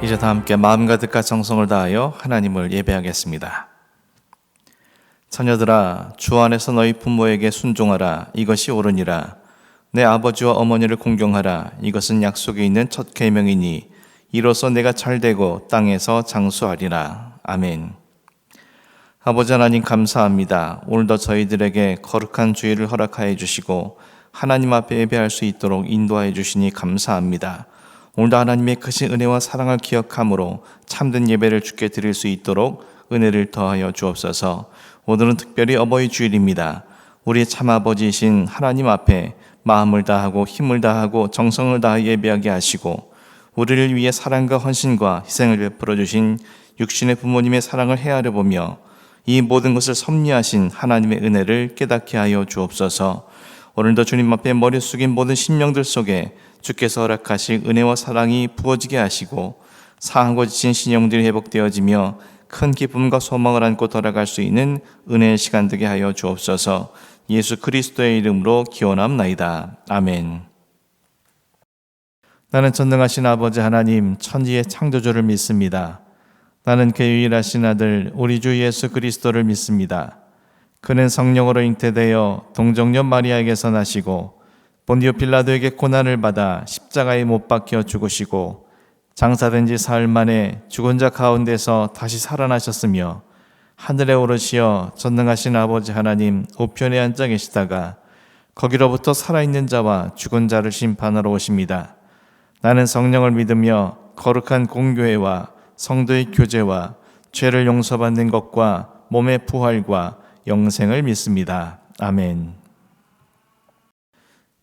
이제 다 함께 마음 가득과 정성을 다하여 하나님을 예배하겠습니다. 자녀들아, 주 안에서 너희 부모에게 순종하라. 이것이 옳으니라. 내 아버지와 어머니를 공경하라. 이것은 약속이 있는 첫 계명이니 이로써 내가 잘되고 땅에서 장수하리라. 아멘. 아버지 하나님 감사합니다. 오늘도 저희들에게 거룩한 주일을 허락하여 주시고 하나님 앞에 예배할 수 있도록 인도하여 주시니 감사합니다. 오늘도 하나님의 크신 은혜와 사랑을 기억함으로 참된 예배를 주께 드릴 수 있도록 은혜를 더하여 주옵소서. 오늘은 특별히 어버이 주일입니다. 우리의 참아버지이신 하나님 앞에 마음을 다하고 힘을 다하고 정성을 다하여 예배하게 하시고 우리를 위해 사랑과 헌신과 희생을 베풀어 주신 육신의 부모님의 사랑을 헤아려 보며 이 모든 것을 섭리하신 하나님의 은혜를 깨닫게 하여 주옵소서. 오늘도 주님 앞에 머리 숙인 모든 심령들 속에 주께서 허락하실 은혜와 사랑이 부어지게 하시고 상하고 지친 신령들이 회복되어지며 큰 기쁨과 소망을 안고 돌아갈 수 있는 은혜의 시간 되게 하여 주옵소서. 예수 그리스도의 이름으로 기원합나이다. 아멘. 나는 전능하신 아버지 하나님 천지의 창조주를 믿습니다. 나는 그 유일하신 아들 우리 주 예수 그리스도를 믿습니다. 그는 성령으로 잉태되어 동정녀 마리아에게서 나시고 본디오 빌라도에게 고난을 받아 십자가에 못 박혀 죽으시고 장사된 지 사흘 만에 죽은 자 가운데서 다시 살아나셨으며 하늘에 오르시어 전능하신 아버지 하나님 우편에 앉아 계시다가 거기로부터 살아있는 자와 죽은 자를 심판하러 오십니다. 나는 성령을 믿으며 거룩한 공교회와 성도의 교제와 죄를 용서받는 것과 몸의 부활과 영생을 믿습니다. 아멘.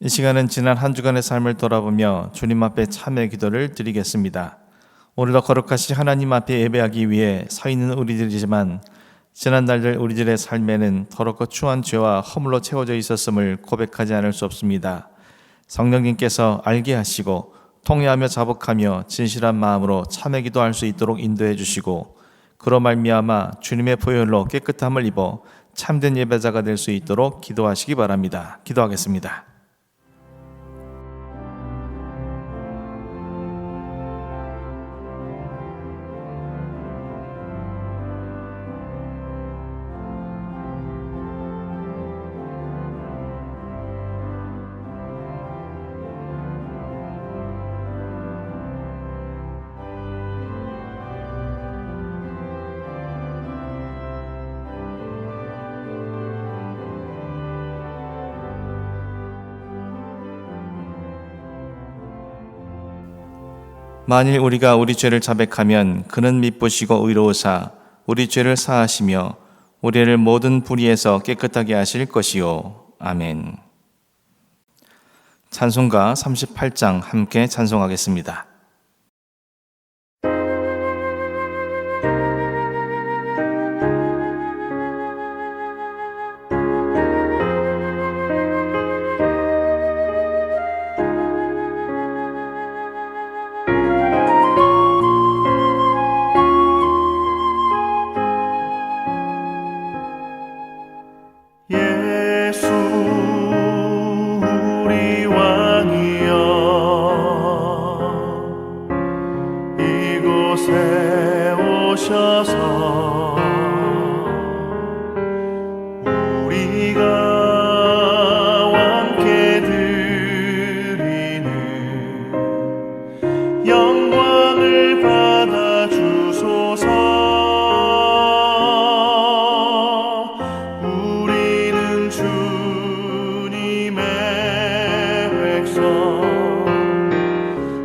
이 시간은 지난 한 주간의 삶을 돌아보며 주님 앞에 참회 기도를 드리겠습니다. 오늘도 거룩하신 하나님 앞에 예배하기 위해 서 있는 우리들이지만 지난 날들 우리들의 삶에는 더럽고 추한 죄와 허물로 채워져 있었음을 고백하지 않을 수 없습니다. 성령님께서 알게 하시고 통회하며 자복하며 진실한 마음으로 참회 기도할 수 있도록 인도해 주시고 그로 말미암아 주님의 보혈로 깨끗함을 입어 참된 예배자가 될 수 있도록 기도하시기 바랍니다. 기도하겠습니다. 만일 우리가 우리 죄를 자백하면 그는 미쁘시고 의로우사 우리 죄를 사하시며 우리를 모든 불의에서 깨끗하게 하실 것이요. 아멘. 찬송가 38장 함께 찬송하겠습니다.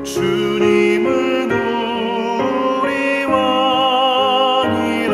주님은 우리 왕이라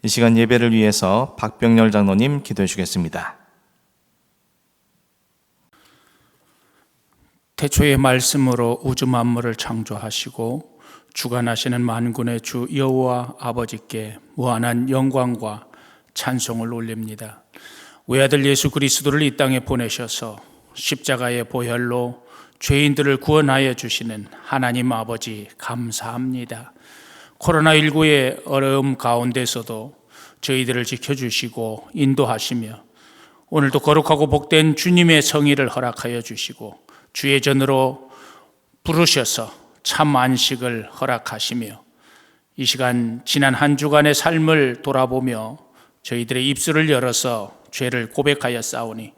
이 시간 예배를 위해서 박병렬 장로님 기도해 주겠습니다. 태초의 말씀으로 우주 만물을 창조하시고 주관하시는 만군의 주 여호와 아버지께 무한한 영광과 찬송을 올립니다. 외아들 예수 그리스도를 이 땅에 보내셔서 십자가의 보혈로 죄인들을 구원하여 주시는 하나님 아버지 감사합니다. 코로나19의 어려움 가운데서도 저희들을 지켜주시고 인도하시며 오늘도 거룩하고 복된 주님의 성의를 허락하여 주시고 주의 전으로 부르셔서 참 안식을 허락하시며 이 시간 지난 한 주간의 삶을 돌아보며 저희들의 입술을 열어서 죄를 고백하여 싸우니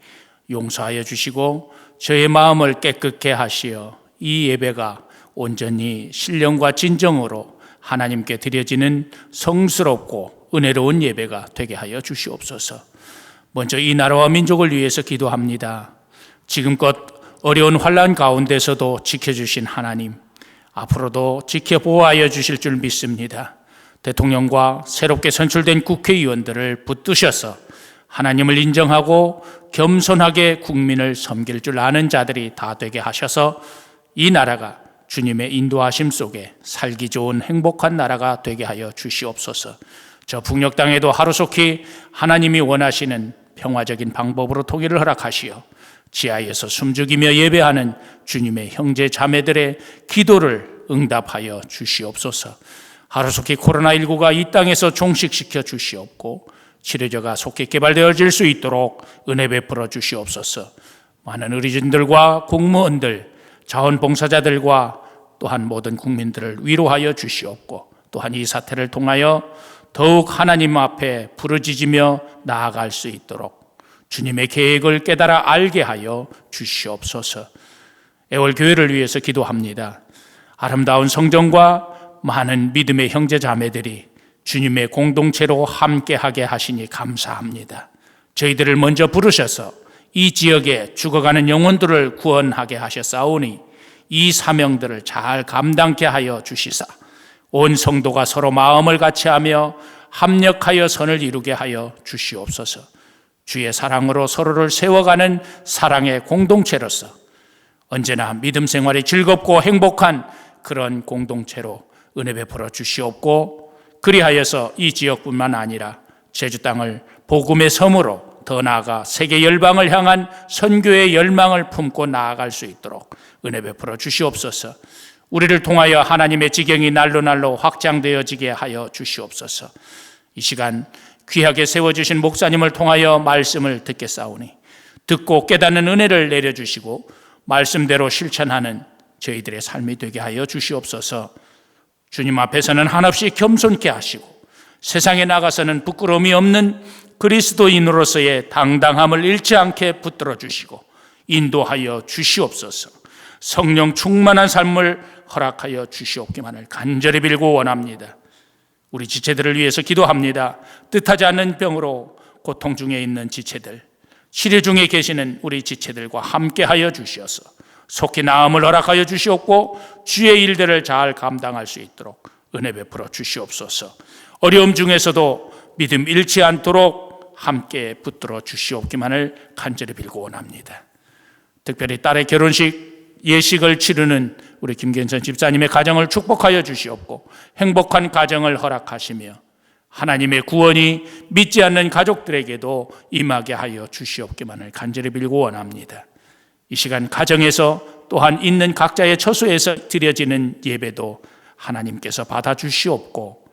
용서하여 주시고 저의 마음을 깨끗게 하시어 이 예배가 온전히 신령과 진정으로 하나님께 드려지는 성스럽고 은혜로운 예배가 되게 하여 주시옵소서. 먼저 이 나라와 민족을 위해서 기도합니다. 지금껏 어려운 환난 가운데서도 지켜주신 하나님, 앞으로도 지켜보호하여 주실 줄 믿습니다. 대통령과 새롭게 선출된 국회의원들을 붙드셔서 하나님을 인정하고 겸손하게 국민을 섬길 줄 아는 자들이 다 되게 하셔서 이 나라가 주님의 인도하심 속에 살기 좋은 행복한 나라가 되게 하여 주시옵소서. 저 북녘 땅에도 하루속히 하나님이 원하시는 평화적인 방법으로 통일을 허락하시어 지하에서 숨죽이며 예배하는 주님의 형제 자매들의 기도를 응답하여 주시옵소서. 하루속히 코로나19가 이 땅에서 종식시켜 주시옵고 치료제가 속히 개발되어질 수 있도록 은혜 베풀어 주시옵소서. 많은 의료진들과 공무원들, 자원봉사자들과 또한 모든 국민들을 위로하여 주시옵고 또한 이 사태를 통하여 더욱 하나님 앞에 부르짖으며 나아갈 수 있도록 주님의 계획을 깨달아 알게 하여 주시옵소서. 애월교회를 위해서 기도합니다. 아름다운 성전과 많은 믿음의 형제 자매들이 주님의 공동체로 함께하게 하시니 감사합니다. 저희들을 먼저 부르셔서 이 지역에 죽어가는 영혼들을 구원하게 하셨사오니 이 사명들을 잘 감당케 하여 주시사 온 성도가 서로 마음을 같이하며 합력하여 선을 이루게 하여 주시옵소서. 주의 사랑으로 서로를 세워가는 사랑의 공동체로서 언제나 믿음 생활이 즐겁고 행복한 그런 공동체로 은혜 베풀어 주시옵고 그리하여서 이 지역뿐만 아니라 제주 땅을 복음의 섬으로 더 나아가 세계 열방을 향한 선교의 열망을 품고 나아갈 수 있도록 은혜 베풀어 주시옵소서. 우리를 통하여 하나님의 지경이 날로 확장되어지게 하여 주시옵소서. 이 시간 귀하게 세워주신 목사님을 통하여 말씀을 듣겠사오니 듣고 깨닫는 은혜를 내려주시고 말씀대로 실천하는 저희들의 삶이 되게 하여 주시옵소서. 주님 앞에서는 한없이 겸손케 하시고 세상에 나가서는 부끄러움이 없는 그리스도인으로서의 당당함을 잃지 않게 붙들어 주시고 인도하여 주시옵소서. 성령 충만한 삶을 허락하여 주시옵기만을 간절히 빌고 원합니다. 우리 지체들을 위해서 기도합니다. 뜻하지 않는 병으로 고통 중에 있는 지체들, 치료 중에 계시는 우리 지체들과 함께하여 주시어서 속히 나음을 허락하여 주시옵고 주의 일들을 잘 감당할 수 있도록 은혜 베풀어 주시옵소서. 어려움 중에서도 믿음 잃지 않도록 함께 붙들어 주시옵기만을 간절히 빌고 원합니다. 특별히 딸의 결혼식 예식을 치르는 우리 김경선 집사님의 가정을 축복하여 주시옵고 행복한 가정을 허락하시며 하나님의 구원이 믿지 않는 가족들에게도 임하게 하여 주시옵기만을 간절히 빌고 원합니다. 이 시간 가정에서 또한 있는 각자의 처소에서 드려지는 예배도 하나님께서 받아주시옵고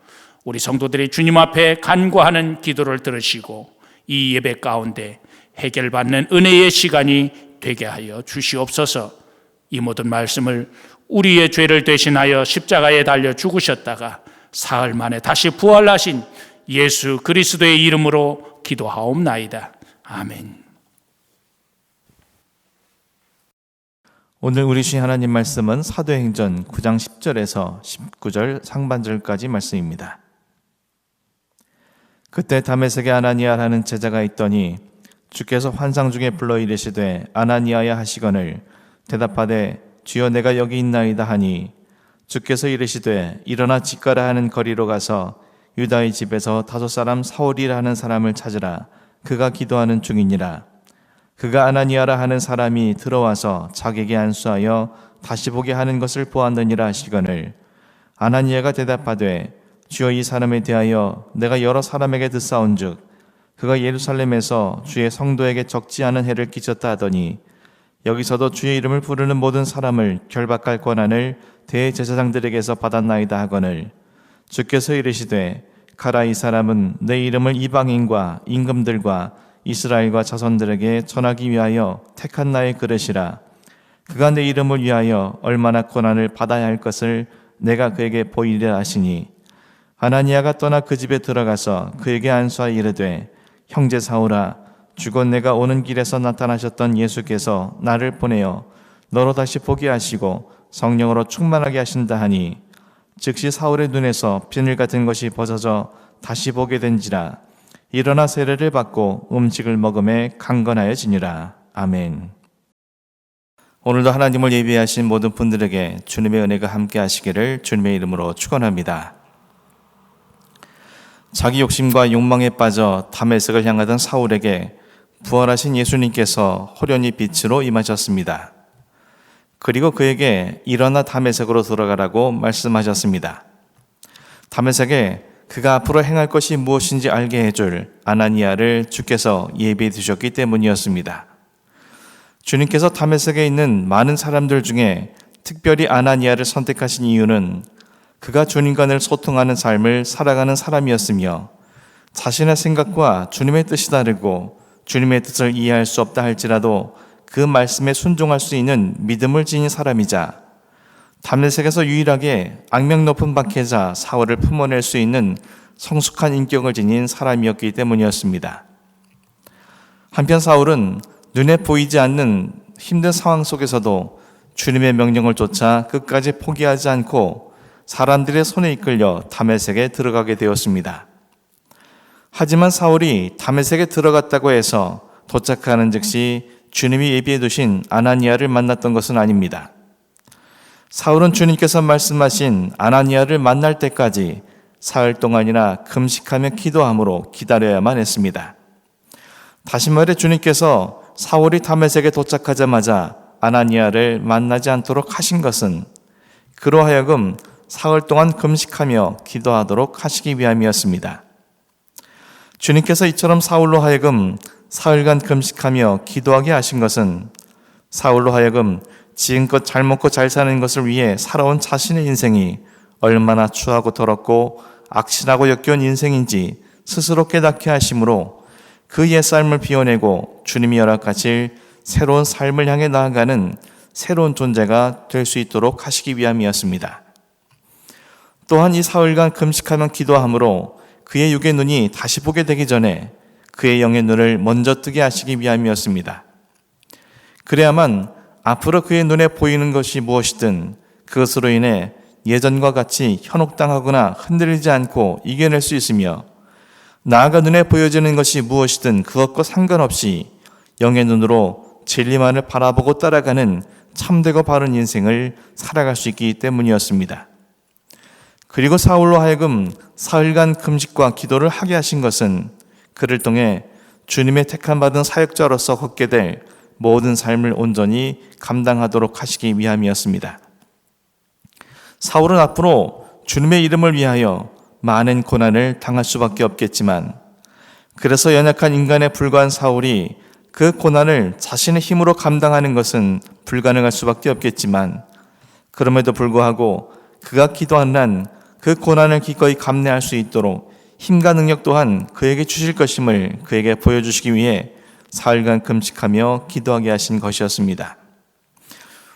우리 성도들이 주님 앞에 간구하는 기도를 들으시고 이 예배 가운데 해결받는 은혜의 시간이 되게 하여 주시옵소서. 이 모든 말씀을 우리의 죄를 대신하여 십자가에 달려 죽으셨다가 사흘 만에 다시 부활하신 예수 그리스도의 이름으로 기도하옵나이다. 아멘. 오늘 우리 주신 하나님 말씀은 사도행전 9장 10절에서 19절 상반절까지 말씀입니다. 그때 다메섹에 아나니아라는 제자가 있더니 주께서 환상 중에 불러 이르시되 아나니아야 하시거늘 대답하되 주여 내가 여기 있나이다 하니 주께서 이르시되 일어나 집 가라 하는 거리로 가서 유다의 집에서 5사람 사울이라 하는 사람을 찾으라. 그가 기도하는 중이니라. 그가 아나니아라 하는 사람이 들어와서 자기에게 안수하여 다시 보게 하는 것을 보았느니라 하시거늘 아나니아가 대답하되 주여 이 사람에 대하여 내가 여러 사람에게 듣사온즉 그가 예루살렘에서 주의 성도에게 적지 않은 해를 끼쳤다 하더니 여기서도 주의 이름을 부르는 모든 사람을 결박할 권한을 대제사장들에게서 받았나이다 하거늘 주께서 이르시되 가라 이 사람은 내 이름을 이방인과 임금들과 이스라엘과 자손들에게 전하기 위하여 택한 나의 그릇이라. 그가 내 이름을 위하여 얼마나 고난을 받아야 할 것을 내가 그에게 보이리라 하시니 아나니아가 떠나 그 집에 들어가서 그에게 안수하여 이르되 형제 사울아 주곧 내가 오는 길에서 나타나셨던 예수께서 나를 보내어 너로 다시 보게 하시고 성령으로 충만하게 하신다 하니 즉시 사울의 눈에서 비늘 같은 것이 벗어져 다시 보게 된지라. 일어나 세례를 받고 음식을 먹음에 강건하여지니라. 아멘. 오늘도 하나님을 예비하신 모든 분들에게 주님의 은혜가 함께 하시기를 주님의 이름으로 축원합니다. 자기 욕심과 욕망에 빠져 다메섹을 향하던 사울에게 부활하신 예수님께서 호련히 빛으로 임하셨습니다. 그리고 그에게 일어나 다메섹으로 돌아가라고 말씀하셨습니다. 다메섹에 그가 앞으로 행할 것이 무엇인지 알게 해줄 아나니아를 주께서 예비해 두셨기 때문이었습니다. 주님께서 다메섹에 있는 많은 사람들 중에 특별히 아나니아를 선택하신 이유는 그가 주님과 늘 소통하는 삶을 살아가는 사람이었으며 자신의 생각과 주님의 뜻이 다르고 주님의 뜻을 이해할 수 없다 할지라도 그 말씀에 순종할 수 있는 믿음을 지닌 사람이자 다메섹에서 유일하게 악명 높은 박해자 사울을 품어낼 수 있는 성숙한 인격을 지닌 사람이었기 때문이었습니다. 한편 사울은 눈에 보이지 않는 힘든 상황 속에서도 주님의 명령을 쫓아 끝까지 포기하지 않고 사람들의 손에 이끌려 다메섹에 들어가게 되었습니다. 하지만 사울이 다메섹에 들어갔다고 해서 도착하는 즉시 주님이 예비해 두신 아나니아를 만났던 것은 아닙니다. 사울은 주님께서 말씀하신 아나니아를 만날 때까지 사흘 동안이나 금식하며 기도함으로 기다려야만 했습니다. 다시 말해 주님께서 사울이 다메섹에 도착하자마자 아나니아를 만나지 않도록 하신 것은 그로 하여금 사흘 동안 금식하며 기도하도록 하시기 위함이었습니다. 주님께서 이처럼 사울로 하여금 사흘간 금식하며 기도하게 하신 것은 사울로 하여금 지금껏 잘 먹고 잘 사는 것을 위해 살아온 자신의 인생이 얼마나 추하고 더럽고 악신하고 역겨운 인생인지 스스로 깨닫게 하심으로 그 옛삶을 비워내고 주님이 허락하실 새로운 삶을 향해 나아가는 새로운 존재가 될 수 있도록 하시기 위함이었습니다. 또한 이 사흘간 금식하며 기도함으로 그의 육의 눈이 다시 보게 되기 전에 그의 영의 눈을 먼저 뜨게 하시기 위함이었습니다. 그래야만 앞으로 그의 눈에 보이는 것이 무엇이든 그것으로 인해 예전과 같이 현혹당하거나 흔들리지 않고 이겨낼 수 있으며 나아가 눈에 보여지는 것이 무엇이든 그것과 상관없이 영의 눈으로 진리만을 바라보고 따라가는 참되고 바른 인생을 살아갈 수 있기 때문이었습니다. 그리고 사울로 하여금 사흘간 금식과 기도를 하게 하신 것은 그를 통해 주님의 택함받은 사역자로서 걷게 될 모든 삶을 온전히 감당하도록 하시기 위함이었습니다. 사울은 앞으로 주님의 이름을 위하여 많은 고난을 당할 수밖에 없겠지만 그래서 연약한 인간에 불과한 사울이 그 고난을 자신의 힘으로 감당하는 것은 불가능할 수밖에 없겠지만 그럼에도 불구하고 그가 기도한 한 그 고난을 기꺼이 감내할 수 있도록 힘과 능력 또한 그에게 주실 것임을 그에게 보여주시기 위해 사흘간 금식하며 기도하게 하신 것이었습니다.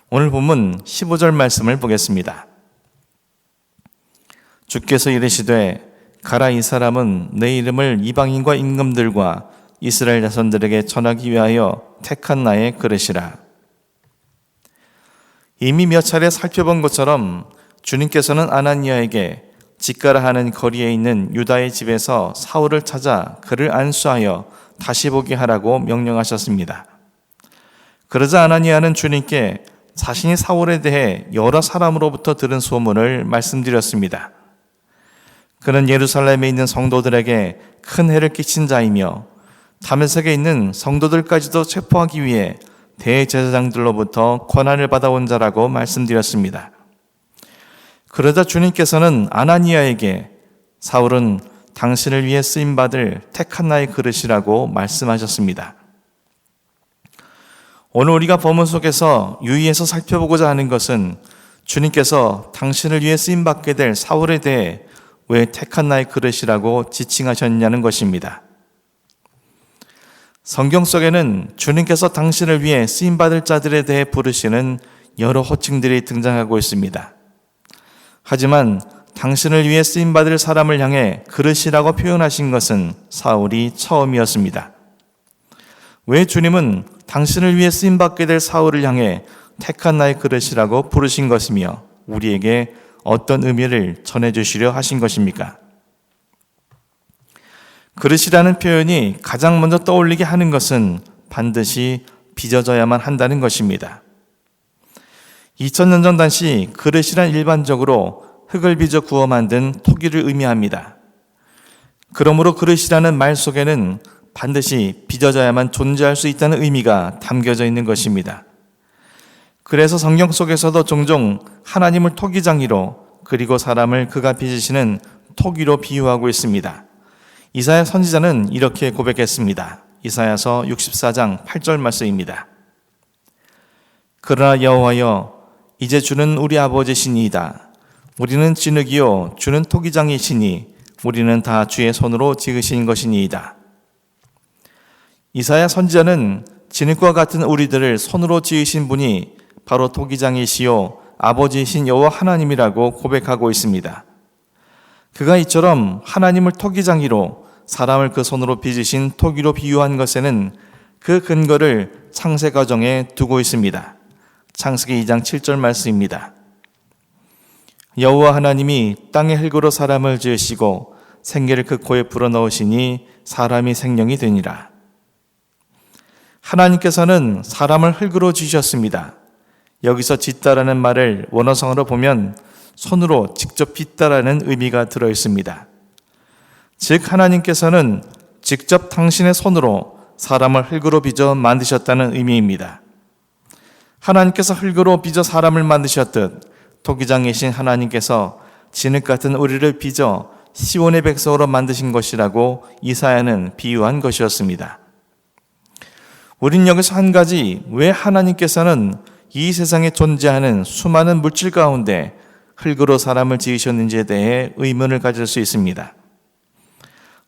오늘 본문 15절 말씀을 보겠습니다. 주께서 이르시되 가라 이 사람은 내 이름을 이방인과 임금들과 이스라엘 자손들에게 전하기 위하여 택한 나의 그릇이라. 이미 몇 차례 살펴본 것처럼 주님께서는 아나니아에게 직가라 하는 거리에 있는 유다의 집에서 사울을 찾아 그를 안수하여 다시 보게 하라고 명령하셨습니다. 그러자 아나니아는 주님께 자신이 사울에 대해 여러 사람으로부터 들은 소문을 말씀드렸습니다. 그는 예루살렘에 있는 성도들에게 큰 해를 끼친 자이며 다메섹에 있는 성도들까지도 체포하기 위해 대제사장들로부터 권한을 받아온 자라고 말씀드렸습니다. 그러자 주님께서는 아나니아에게 사울은 당신을 위해 쓰임받을 택한 나의 그릇이라고 말씀하셨습니다. 오늘 우리가 본문 속에서 유의해서 살펴보고자 하는 것은 주님께서 당신을 위해 쓰임받게 될 사울에 대해 왜 택한 나의 그릇이라고 지칭하셨냐는 것입니다. 성경 속에는 주님께서 당신을 위해 쓰임받을 자들에 대해 부르시는 여러 호칭들이 등장하고 있습니다. 하지만 당신을 위해 쓰임받을 사람을 향해 그릇이라고 표현하신 것은 사울이 처음이었습니다. 왜 주님은 당신을 위해 쓰임받게 될 사울을 향해 택한 나의 그릇이라고 부르신 것이며 우리에게 어떤 의미를 전해주시려 하신 것입니까? 그릇이라는 표현이 가장 먼저 떠올리게 하는 것은 반드시 빚어져야만 한다는 것입니다. 2000년 전 당시 그릇이란 일반적으로 흙을 빚어 구워 만든 토기를 의미합니다. 그러므로 그릇이라는 말 속에는 반드시 빚어져야만 존재할 수 있다는 의미가 담겨져 있는 것입니다. 그래서 성경 속에서도 종종 하나님을 토기장이로 그리고 사람을 그가 빚으시는 토기로 비유하고 있습니다. 이사야 선지자는 이렇게 고백했습니다. 이사야서 64장 8절 말씀입니다. 그러나 여호와여 이제 주는 우리 아버지시니이다. 우리는 진흙이요 주는 토기장이시니 우리는 다 주의 손으로 지으신 것이니이다. 이사야 선지자는 진흙과 같은 우리들을 손으로 지으신 분이 바로 토기장이시요 아버지이신 여호와 하나님이라고 고백하고 있습니다. 그가 이처럼 하나님을 토기장이로 사람을 그 손으로 빚으신 토기로 비유한 것에는 그 근거를 창세 과정에 두고 있습니다. 창세기 2장 7절 말씀입니다. 여호와 하나님이 땅의 흙으로 사람을 지으시고 생기를 그 코에 불어넣으시니 사람이 생명이 되니라. 하나님께서는 사람을 흙으로 지으셨습니다. 여기서 짓다라는 말을 원어성어로 보면 손으로 직접 빚다라는 의미가 들어 있습니다. 즉 하나님께서는 직접 당신의 손으로 사람을 흙으로 빚어 만드셨다는 의미입니다. 하나님께서 흙으로 빚어 사람을 만드셨듯 토기장이신 하나님께서 진흙 같은 우리를 빚어 시온의 백성으로 만드신 것이라고 이사야는 비유한 것이었습니다. 우린 여기서 한 가지, 왜 하나님께서는 이 세상에 존재하는 수많은 물질 가운데 흙으로 사람을 지으셨는지에 대해 의문을 가질 수 있습니다.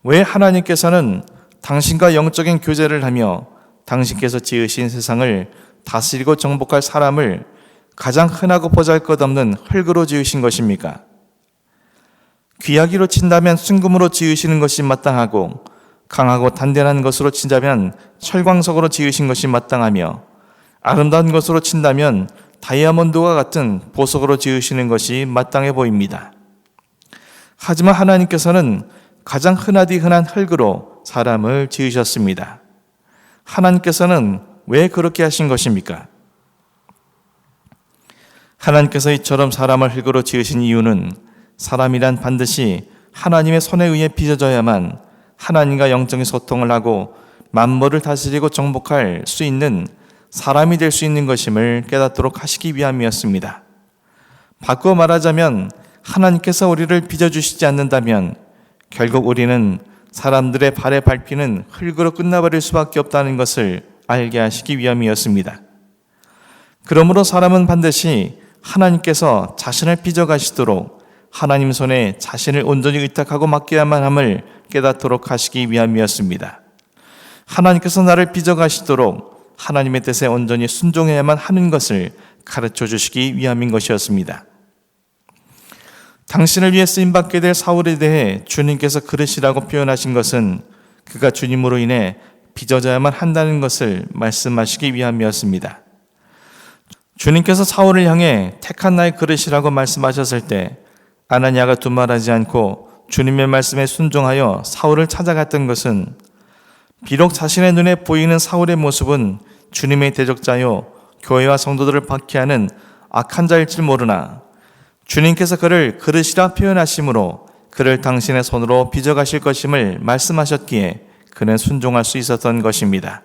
왜 하나님께서는 당신과 영적인 교제를 하며 당신께서 지으신 세상을 다스리고 정복할 사람을 가장 흔하고 보잘것없는 흙으로 지으신 것입니까? 귀하기로 친다면 순금으로 지으시는 것이 마땅하고 강하고 단단한 것으로 친다면 철광석으로 지으신 것이 마땅하며 아름다운 것으로 친다면 다이아몬드와 같은 보석으로 지으시는 것이 마땅해 보입니다. 하지만 하나님께서는 가장 흔하디 흔한 흙으로 사람을 지으셨습니다. 하나님께서는 왜 그렇게 하신 것입니까? 하나님께서 이처럼 사람을 흙으로 지으신 이유는 사람이란 반드시 하나님의 손에 의해 빚어져야만 하나님과 영적인 소통을 하고 만물을 다스리고 정복할 수 있는 사람이 될 수 있는 것임을 깨닫도록 하시기 위함이었습니다. 바꾸어 말하자면 하나님께서 우리를 빚어주시지 않는다면 결국 우리는 사람들의 발에 밟히는 흙으로 끝나버릴 수밖에 없다는 것을 알게 하시기 위함이었습니다. 그러므로 사람은 반드시 하나님께서 자신을 빚어가시도록 하나님 손에 자신을 온전히 의탁하고 맡겨야만 함을 깨닫도록 하시기 위함이었습니다. 하나님께서 나를 빚어가시도록 하나님의 뜻에 온전히 순종해야만 하는 것을 가르쳐 주시기 위함인 것이었습니다. 당신을 위해 쓰임받게 될 사울에 대해 주님께서 그릇이라고 표현하신 것은 그가 주님으로 인해 빚어져야만 한다는 것을 말씀하시기 위함이었습니다. 주님께서 사울을 향해 택한 나의 그릇이라고 말씀하셨을 때 아나니아가 두말하지 않고 주님의 말씀에 순종하여 사울을 찾아갔던 것은 비록 자신의 눈에 보이는 사울의 모습은 주님의 대적자요 교회와 성도들을 박해하는 악한 자일지 모르나 주님께서 그를 그릇이라 표현하심으로 그를 당신의 손으로 빚어가실 것임을 말씀하셨기에 그는 순종할 수 있었던 것입니다.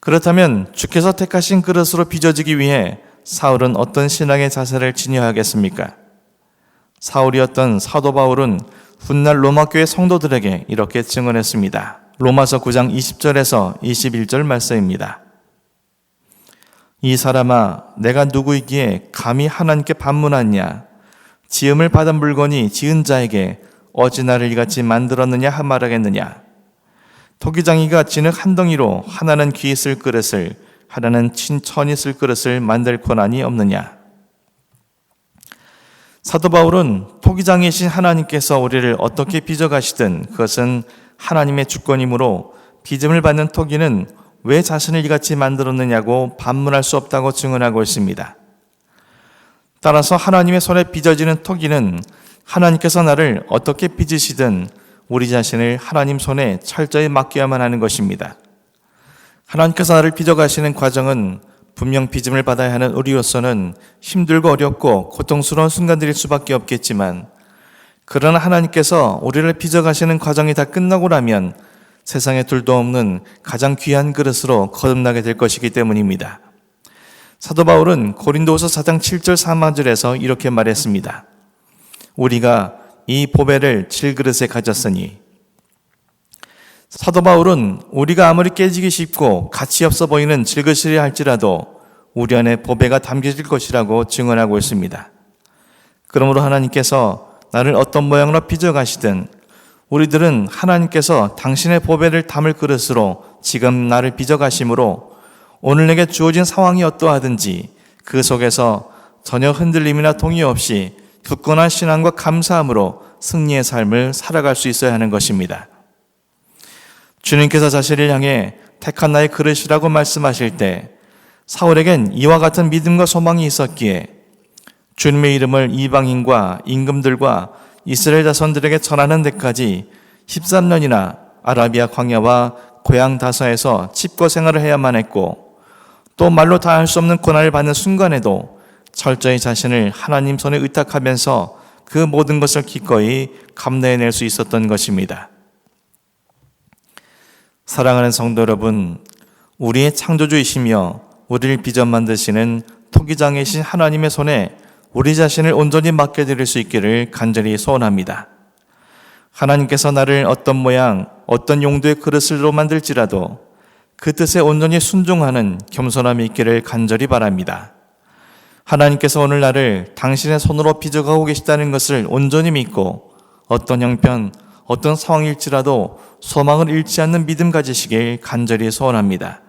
그렇다면 주께서 택하신 그릇으로 빚어지기 위해 사울은 어떤 신앙의 자세를 지녀야 하겠습니까? 사울이었던 사도 바울은 훗날 로마교회 성도들에게 이렇게 증언했습니다. 로마서 9장 20절에서 21절 말씀입니다. 이 사람아, 내가 누구이기에 감히 하나님께 반문하냐? 지음을 받은 물건이 지은 자에게 어찌 나를 이같이 만들었느냐 말하겠느냐? 토기장이가 진흙 한 덩이로 하나는 귀 쓸 그릇을, 하나는 천이 쓸 그릇을 만들 권한이 없느냐? 사도 바울은 토기장이신 하나님께서 우리를 어떻게 빚어가시든 그것은 하나님의 주권이므로 빚음을 받는 토기는 왜 자신을 이같이 만들었느냐고 반문할 수 없다고 증언하고 있습니다. 따라서 하나님의 손에 빚어지는 토기는 하나님께서 나를 어떻게 빚으시든 우리 자신을 하나님 손에 철저히 맡겨야만 하는 것입니다. 하나님께서 나를 빚어가시는 과정은 분명 빚음을 받아야 하는 우리로서는 힘들고 어렵고 고통스러운 순간들일 수밖에 없겠지만, 그러나 하나님께서 우리를 빚어가시는 과정이 다 끝나고 나면 세상에 둘도 없는 가장 귀한 그릇으로 거듭나게 될 것이기 때문입니다. 사도 바울은 고린도후서 4장 7절 3절에서 이렇게 말했습니다. 우리가 이 보배를 질그릇에 가졌으니. 사도 바울은 우리가 아무리 깨지기 쉽고 가치 없어 보이는 질그릇이라 할지라도 우리 안에 보배가 담겨질 것이라고 증언하고 있습니다. 그러므로 하나님께서 나를 어떤 모양으로 빚어가시든 우리들은 하나님께서 당신의 보배를 담을 그릇으로 지금 나를 빚어가심으로 오늘 내게 주어진 상황이 어떠하든지 그 속에서 전혀 흔들림이나 동의 없이 굳건한 신앙과 감사함으로 승리의 삶을 살아갈 수 있어야 하는 것입니다. 주님께서 자신을 향해 택한 나의 그릇이라고 말씀하실 때 사울에겐 이와 같은 믿음과 소망이 있었기에 주님의 이름을 이방인과 임금들과 이스라엘 자손들에게 전하는 데까지 13년이나 아라비아 광야와 고향 다사에서 칩거 생활을 해야만 했고, 또 말로 다 할 수 없는 고난을 받는 순간에도 철저히 자신을 하나님 손에 의탁하면서 그 모든 것을 기꺼이 감내해낼 수 있었던 것입니다. 사랑하는 성도 여러분, 우리의 창조주이시며 우리를 빚어 만드시는 토기장이신 하나님의 손에 우리 자신을 온전히 맡겨드릴 수 있기를 간절히 소원합니다. 하나님께서 나를 어떤 모양, 어떤 용도의 그릇으로 만들지라도 그 뜻에 온전히 순종하는 겸손함이 있기를 간절히 바랍니다. 하나님께서 오늘 나를 당신의 손으로 빚어가고 계시다는 것을 온전히 믿고 어떤 형편, 어떤 상황일지라도 소망을 잃지 않는 믿음 가지시길 간절히 소원합니다.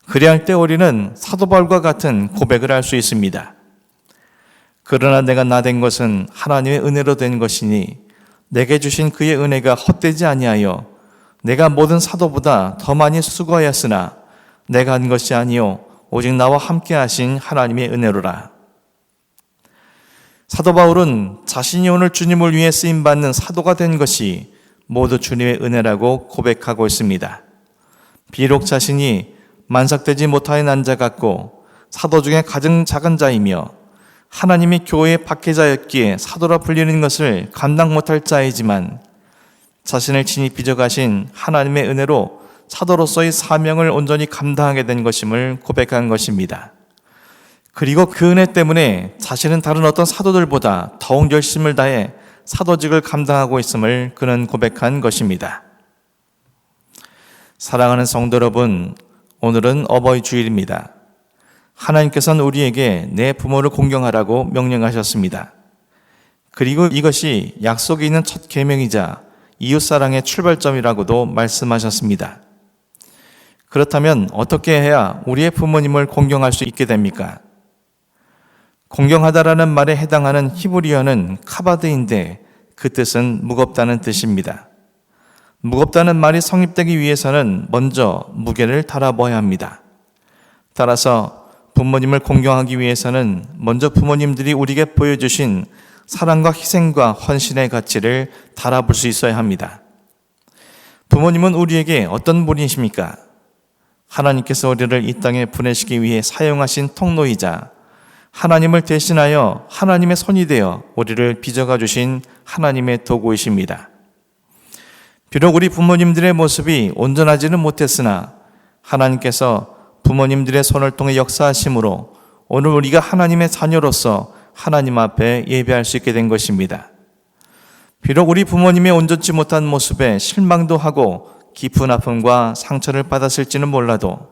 그래야 할 때 우리는 사도 바울과 같은 고백을 할 수 있습니다. 그러나 내가 나된 것은 하나님의 은혜로 된 것이니 내게 주신 그의 은혜가 헛되지 아니하여 내가 모든 사도보다 더 많이 수고하였으나 내가 한 것이 아니요 오직 나와 함께 하신 하나님의 은혜로라. 사도 바울은 자신이 오늘 주님을 위해 쓰임받는 사도가 된 것이 모두 주님의 은혜라고 고백하고 있습니다. 비록 자신이 만삭되지 못하여 난 자 같고 사도 중에 가장 작은 자이며 하나님이 교회의 박해자였기에 사도라 불리는 것을 감당 못할 자이지만 자신을 친히 빚어가신 하나님의 은혜로 사도로서의 사명을 온전히 감당하게 된 것임을 고백한 것입니다. 그리고 그 은혜 때문에 자신은 다른 어떤 사도들보다 더욱 열심을 다해 사도직을 감당하고 있음을 그는 고백한 것입니다. 사랑하는 성도 여러분, 오늘은 어버이 주일입니다. 하나님께서는 우리에게 내 부모를 공경하라고 명령하셨습니다. 그리고 이것이 약속이 있는 첫 계명이자 이웃사랑의 출발점이라고도 말씀하셨습니다. 그렇다면 어떻게 해야 우리의 부모님을 공경할 수 있게 됩니까? 공경하다라는 말에 해당하는 히브리어는 카바드인데 그 뜻은 무겁다는 뜻입니다. 무겁다는 말이 성립되기 위해서는 먼저 무게를 달아보아야 합니다. 따라서 부모님을 공경하기 위해서는 먼저 부모님들이 우리에게 보여주신 사랑과 희생과 헌신의 가치를 달아볼 수 있어야 합니다. 부모님은 우리에게 어떤 분이십니까? 하나님께서 우리를 이 땅에 보내시기 위해 사용하신 통로이자 하나님을 대신하여 하나님의 손이 되어 우리를 빚어가 주신 하나님의 도구이십니다. 비록 우리 부모님들의 모습이 온전하지는 못했으나 하나님께서 부모님들의 손을 통해 역사하심으로 오늘 우리가 하나님의 자녀로서 하나님 앞에 예배할 수 있게 된 것입니다. 비록 우리 부모님의 온전치 못한 모습에 실망도 하고 깊은 아픔과 상처를 받았을지는 몰라도,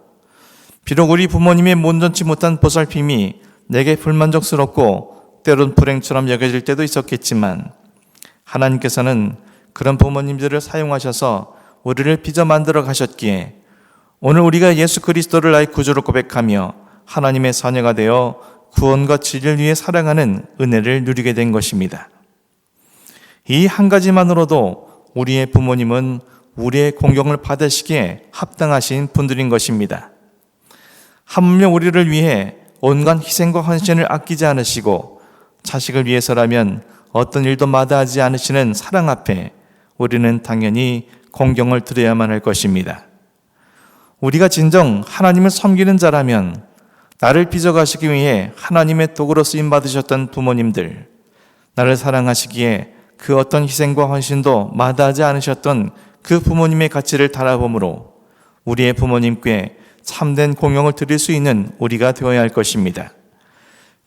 비록 우리 부모님의 온전치 못한 보살핌이 내게 불만족스럽고 때론 불행처럼 여겨질 때도 있었겠지만, 하나님께서는 그런 부모님들을 사용하셔서 우리를 빚어 만들어 가셨기에 오늘 우리가 예수 그리스도를 나의 구주로 고백하며 하나님의 자녀가 되어 구원과 진리를 위해 살아가는 은혜를 누리게 된 것입니다. 이 한 가지만으로도 우리의 부모님은 우리의 공경을 받으시기에 합당하신 분들인 것입니다. 하물며 우리를 위해 온갖 희생과 헌신을 아끼지 않으시고 자식을 위해서라면 어떤 일도 마다하지 않으시는 사랑 앞에 우리는 당연히 공경을 드려야만 할 것입니다. 우리가 진정 하나님을 섬기는 자라면 나를 빚어가시기 위해 하나님의 도구로 쓰임받으셨던 부모님들, 나를 사랑하시기에 그 어떤 희생과 헌신도 마다하지 않으셨던 그 부모님의 가치를 달아보므로 우리의 부모님께 참된 공경을 드릴 수 있는 우리가 되어야 할 것입니다.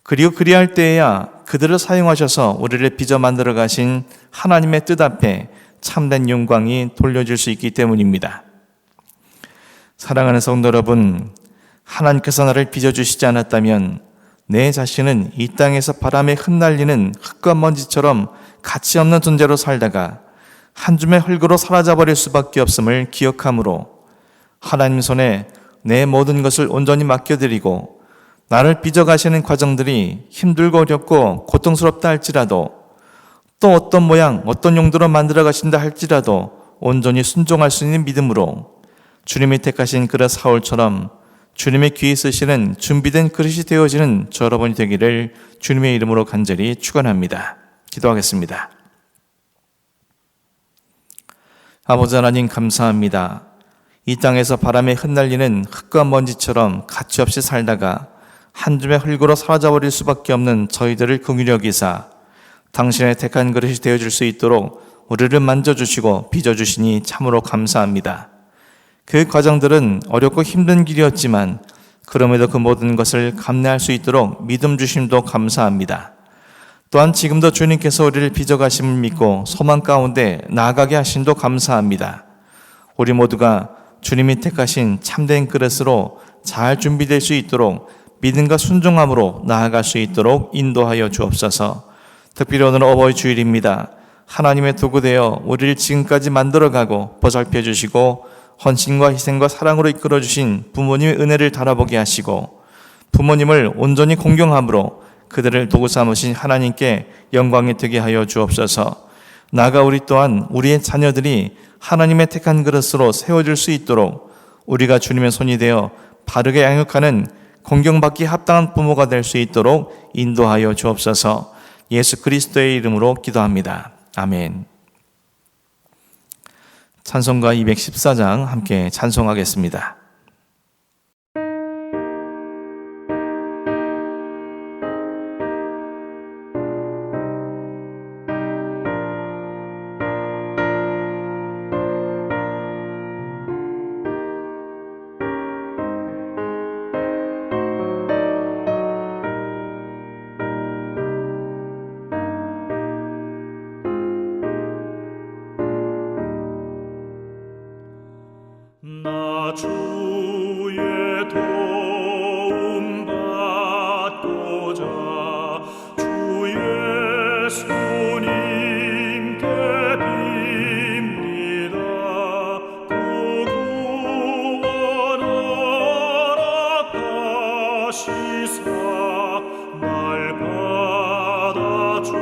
그리고 그리할 때에야 그들을 사용하셔서 우리를 빚어 만들어 가신 하나님의 뜻 앞에 참된 영광이 돌려질 수 있기 때문입니다. 사랑하는 성도 여러분, 하나님께서 나를 빚어주시지 않았다면 내 자신은 이 땅에서 바람에 흩날리는 흙과 먼지처럼 가치 없는 존재로 살다가 한 줌의 흙으로 사라져버릴 수밖에 없음을 기억하므로 하나님 손에 내 모든 것을 온전히 맡겨드리고 나를 빚어가시는 과정들이 힘들고 어렵고 고통스럽다 할지라도, 또 어떤 모양 어떤 용도로 만들어 가신다 할지라도 온전히 순종할 수 있는 믿음으로 주님이 택하신 그릇 사울처럼 주님의 귀에 쓰시는 준비된 그릇이 되어지는 저 여러분이 되기를 주님의 이름으로 간절히 축원합니다. 기도하겠습니다. 아버지 하나님, 감사합니다. 이 땅에서 바람에 흩날리는 흙과 먼지처럼 가치없이 살다가 한 줌의 흙으로 사라져버릴 수밖에 없는 저희들을 긍휼히 여기사 당신의 택한 그릇이 되어줄 수 있도록 우리를 만져주시고 빚어주시니 참으로 감사합니다. 그 과정들은 어렵고 힘든 길이었지만 그럼에도 그 모든 것을 감내할 수 있도록 믿음 주심도 감사합니다. 또한 지금도 주님께서 우리를 빚어가심을 믿고 소망 가운데 나아가게 하심도 감사합니다. 우리 모두가 주님이 택하신 참된 그릇으로 잘 준비될 수 있도록 믿음과 순종함으로 나아갈 수 있도록 인도하여 주옵소서. 특별히 오늘 어버이 주일입니다. 하나님의 도구 되어 우리를 지금까지 만들어가고 보살펴 주시고 헌신과 희생과 사랑으로 이끌어 주신 부모님의 은혜를 달아보게 하시고 부모님을 온전히 공경함으로 그들을 도구 삼으신 하나님께 영광이 되게 하여 주옵소서. 나아가 우리 또한 우리의 자녀들이 하나님의 택한 그릇으로 세워질 수 있도록 우리가 주님의 손이 되어 바르게 양육하는 공경받기 합당한 부모가 될 수 있도록 인도하여 주옵소서. 예수 그리스도의 이름으로 기도합니다. 아멘. 찬송가 214장 함께 찬송하겠습니다. 나 주의 도움 받고자 주의 손님께 빕니다. 그 구원 허락하시사 날 받아 주소서.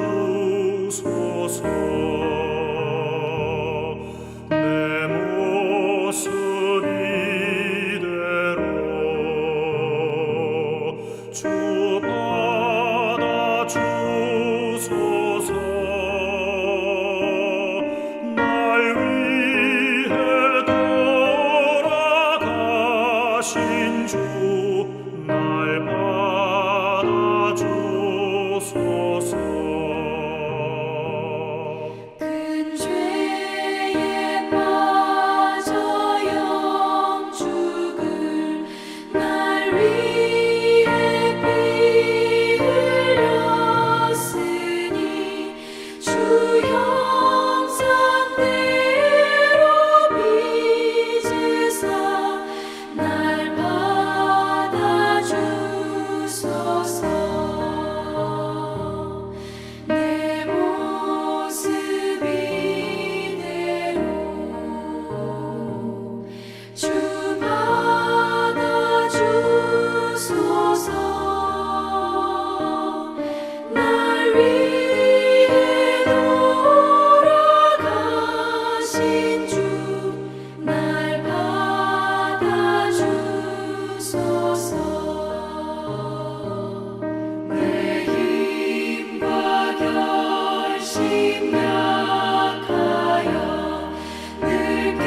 날 받아 주소서. 큰 죄에 빠져 영죽을 날 위해 피 흘렸으니 주 형상대로 빚으사 날 받아주소서. 내 모습 이대로 주 받아주소서. 날 위해 돌아가신 주 날 받아주소서. 내 힘과 결심 약하여 늘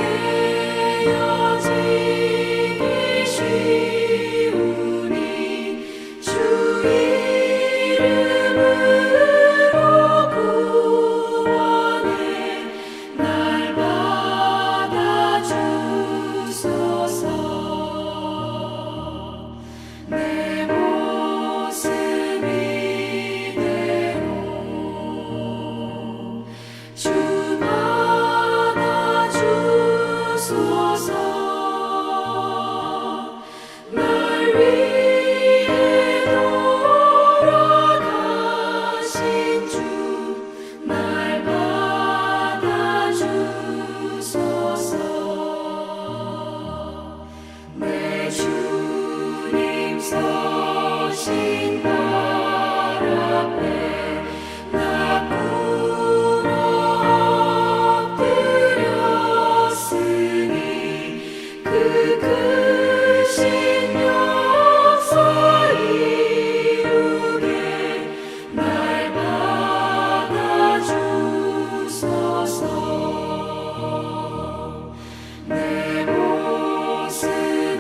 깨어지기 쉬우니 주 이름으로 구원해 날 받아주소서. 내 모습 이대로 주 받아주소서. 날 위해 돌아가신 주 날 받아주소서. 내 주님 서신 발 앞에 나 꿇어 엎드렸으니 그 크신 역사 이루게 날 받아주소서. 내 모습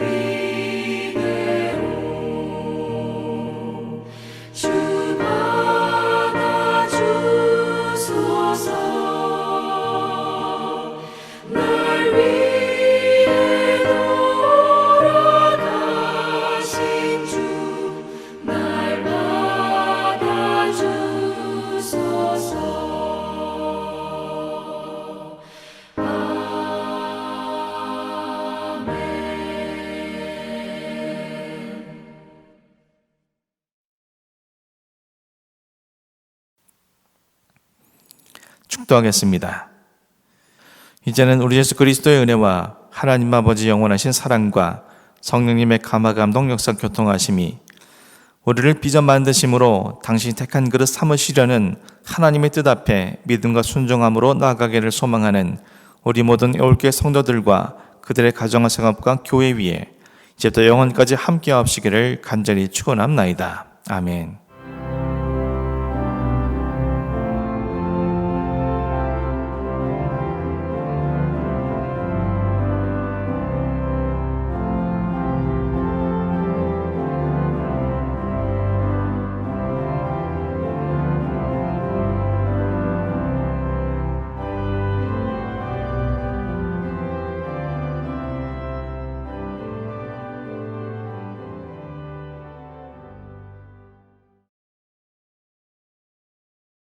이대로 주 받아주소서. 날 위해 돌아가신 주 날 받아주소서. 축도하겠습니다. 이제는 우리 예수 그리스도의 은혜와 하나님 아버지 영원하신 사랑과 성령님의 감화 감동 역사 교통하심이 우리를 빚어 만드심으로 당신이 택한 그릇 삼으시려는 하나님의 뜻 앞에 믿음과 순종함으로 나아가기를 소망하는 우리 모든 애월교회 성도들과 그들의 가정과 생업과 교회 위에 이제부터 영원까지 함께 하시기를 간절히 축원합나이다. 아멘.